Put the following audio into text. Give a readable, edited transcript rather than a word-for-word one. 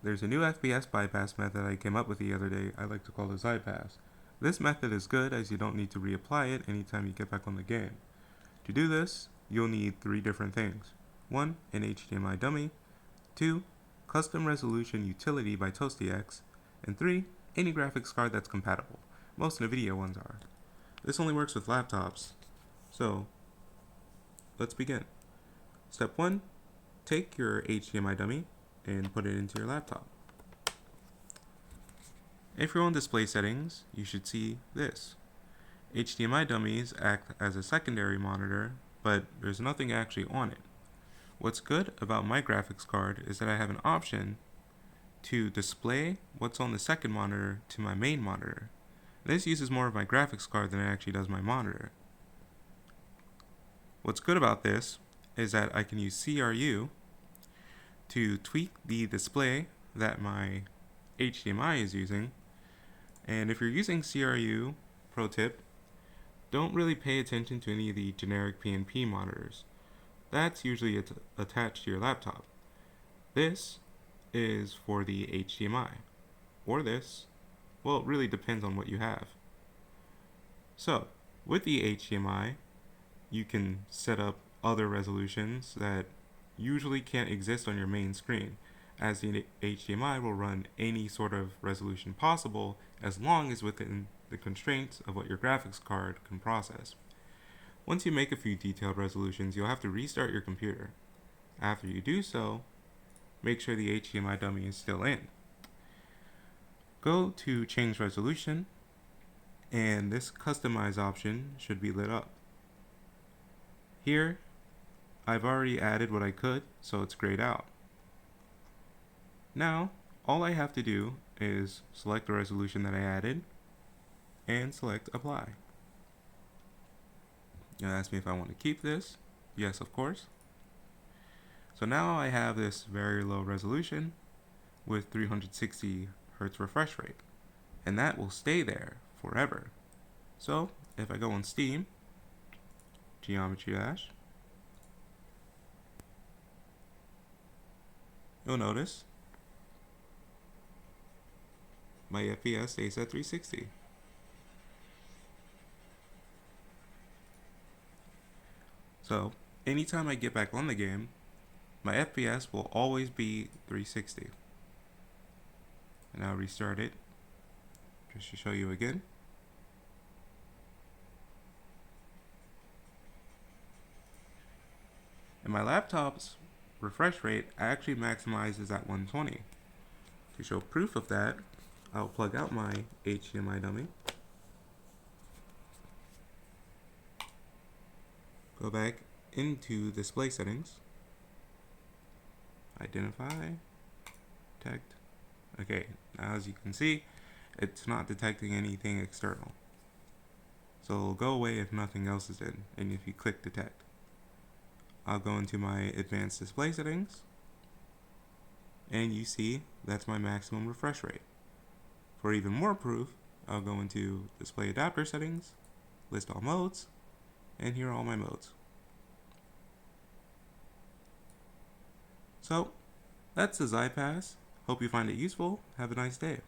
There's a new FPS bypass method I came up with the other day I like to call the Xyhpass. This method is good as you don't need to reapply it anytime you get back on the game. To do this, you'll need 3 different things. 1. An HDMI dummy. 2. Custom resolution utility by ToastyX. And 3. Any graphics card that's compatible. Most Nvidia ones are. This only works with laptops. So, let's begin. Step 1. Take your HDMI dummy and put it into your laptop. If you're on display settings, you should see this. HDMI dummies act as a secondary monitor, but there's nothing actually on it. What's good about my graphics card is that I have an option to display what's on the second monitor to my main monitor. This uses more of my graphics card than it actually does my monitor. What's good about this is that I can use CRU to tweak the display that my HDMI is using. And if you're using CRU, pro tip, don't really pay attention to any of the generic PNP monitors. That's usually attached to your laptop. This is for the HDMI. Or this. Well, it really depends on what you have. So, with the HDMI, you can set up other resolutions that usually can't exist on your main screen, as the HDMI will run any sort of resolution possible as long as within the constraints of what your graphics card can process. Once you make a few detailed resolutions, you'll have to restart your computer. After you do so, make sure the HDMI dummy is still in. Go to change resolution, and this customize option should be lit up. Here, I've already added what I could, so it's grayed out. Now, all I have to do is select the resolution that I added and select apply. You'll ask me if I want to keep this. Yes, of course. So now I have this very low resolution with 360 Hz refresh rate, and that will stay there forever. So if I go on Steam, Geometry Dash, you'll notice my FPS stays at 360. So anytime I get back on the game, my FPS will always be 360. And I'll restart it just to show you again. And my laptop's refresh rate actually maximizes at 120. To show proof of that, I'll plug out my HDMI dummy. Go back into display settings. Identify. Detect. Okay, now as you can see, it's not detecting anything external. So it'll go away if nothing else is in, and if you click detect. I'll go into my advanced display settings, and you see that's my maximum refresh rate. For even more proof, I'll go into display adapter settings, list all modes, and here are all my modes. So, that's the Xyhpass. Hope you find it useful. Have a nice day.